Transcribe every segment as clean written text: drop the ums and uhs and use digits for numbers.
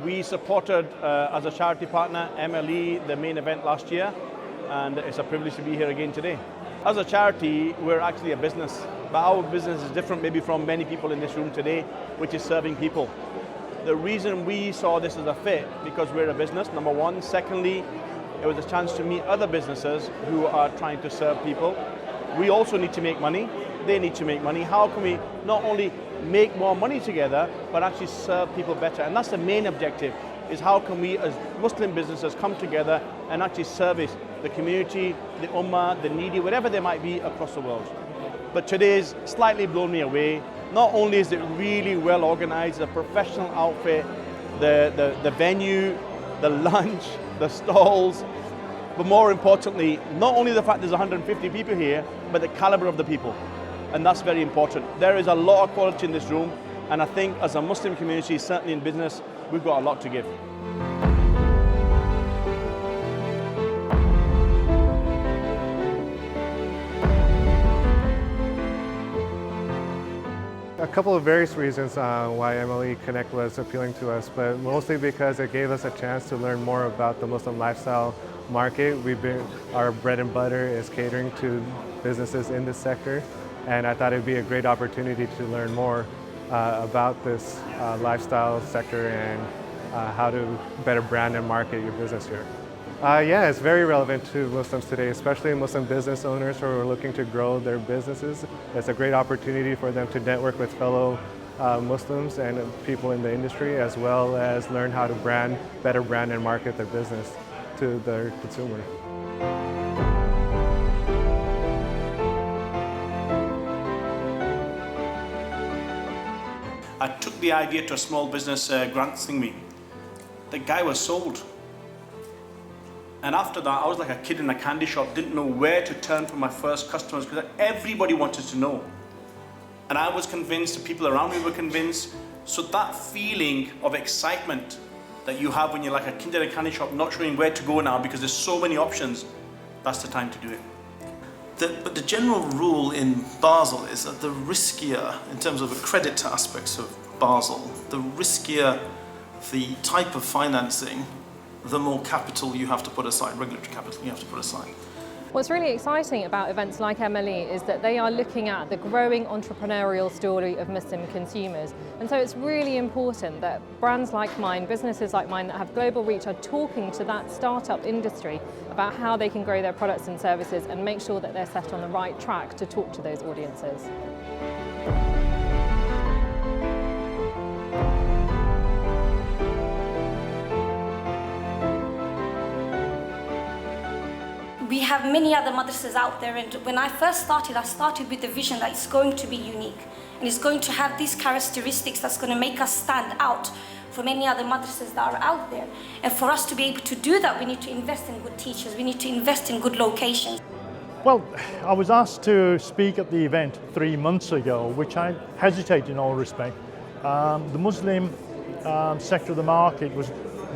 We supported, as a charity partner, MLE, the main event last year, and it's a privilege to be here again today. As a charity, we're actually a business, but our business is different maybe from many people in this room today, which is serving people. The reason we saw this as a fit, because we're a business, number one. Secondly, it was a chance to meet other businesses who are trying to serve people. We also need to make money. They need to make money. How can we not only make more money together, but actually serve people better? And that's the main objective, is how can we as Muslim businesses come together and actually service the community, the ummah, the needy, wherever they might be across the world. But today's slightly blown me away. Not only is it really well organized, the professional outfit, the venue, the lunch, the stalls, but more importantly, not only the fact there's 150 people here, but the caliber of the people. And that's very important. There is a lot of quality in this room, and I think as a Muslim community, certainly in business, we've got a lot to give. A couple of various reasons why MLE Connect was appealing to us, but mostly because it gave us a chance to learn more about the Muslim lifestyle market. Our bread and butter is catering to businesses in this sector, and I thought it would be a great opportunity to learn more about this lifestyle sector and how to better brand and market your business here. Yeah, it's very relevant to Muslims today, especially Muslim business owners who are looking to grow their businesses. It's a great opportunity for them to network with fellow Muslims and people in the industry, as well as learn how to better brand and market their business to their consumer. I took the idea to a small business grant thingy. The guy was sold. And after that, I was like a kid in a candy shop, didn't know where to turn for my first customers because everybody wanted to know. And I was convinced, the people around me were convinced. So that feeling of excitement that you have when you're like a kid in a candy shop, not knowing where to go now because there's so many options, that's the time to do it. But the general rule in Basel is that the riskier, in terms of the credit aspects of Basel, the riskier the type of financing, the more capital you have to put aside, regulatory capital you have to put aside. What's really exciting about events like MLE is that they are looking at the growing entrepreneurial story of Muslim consumers. And so it's really important that brands like mine, businesses like mine that have global reach are talking to that startup industry about how they can grow their products and services and make sure that they're set on the right track to talk to those audiences. We have many other madrasas out there, and when I first started, I started with the vision that it's going to be unique and it's going to have these characteristics that's going to make us stand out from any other madrasas that are out there. And for us to be able to do that, we need to invest in good teachers, we need to invest in good locations. Well, I was asked to speak at the event 3 months ago, which I hesitated in all respect. The Muslim sector of the market was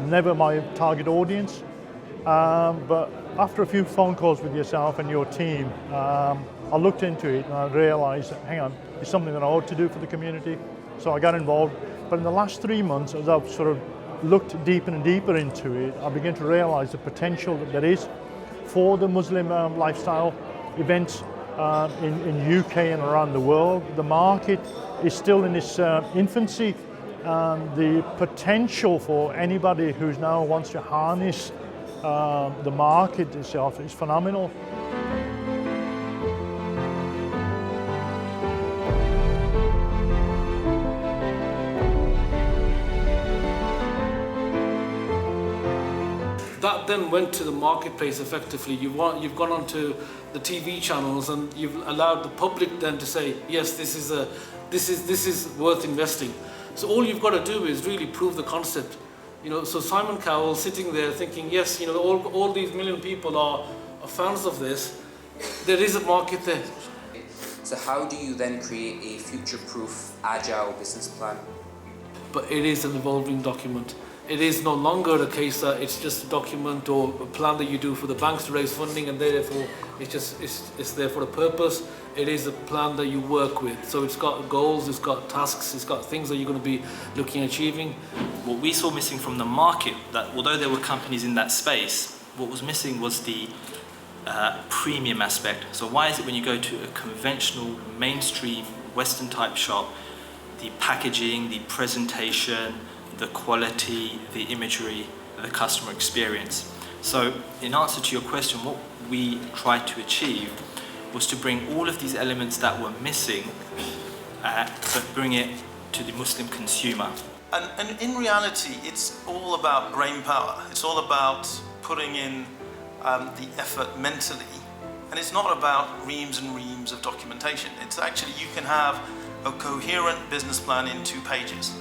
never my target audience, but after a few phone calls with yourself and your team, I looked into it and I realised, hang on, it's something that I ought to do for the community. So I got involved. But in the last 3 months, as I've sort of looked deeper and deeper into it, I began to realise the potential that there is for the Muslim lifestyle events in UK and around the world. The market is still in its infancy. The potential for anybody who now wants to harness the market itself is phenomenal. That then went to the marketplace effectively. You've gone onto the TV channels and you've allowed the public then to say, yes, this is worth investing. So all you've got to do is really prove the concept. You know, so Simon Cowell sitting there thinking, yes, you know, all these million people are fans of this. There is a market there. So how do you then create a future-proof, agile business plan? But it is an evolving document. it is no longer the case that it's just a document or a plan that you do for the banks to raise funding, and therefore it's there for a purpose. It is a plan that you work with. So it's got goals, it's got tasks, it's got things that you're going to be looking at achieving. What we saw missing from the market, that although there were companies in that space, what was missing was the premium aspect. So why is it when you go to a conventional, mainstream, Western type shop, the packaging, the presentation, the quality, the imagery, the customer experience? So in answer to your question, what we tried to achieve was to bring all of these elements that were missing, but bring it to the Muslim consumer. And in reality, it's all about brain power. It's all about putting in the effort mentally. And it's not about reams and reams of documentation. It's actually, you can have a coherent business plan in 2 pages.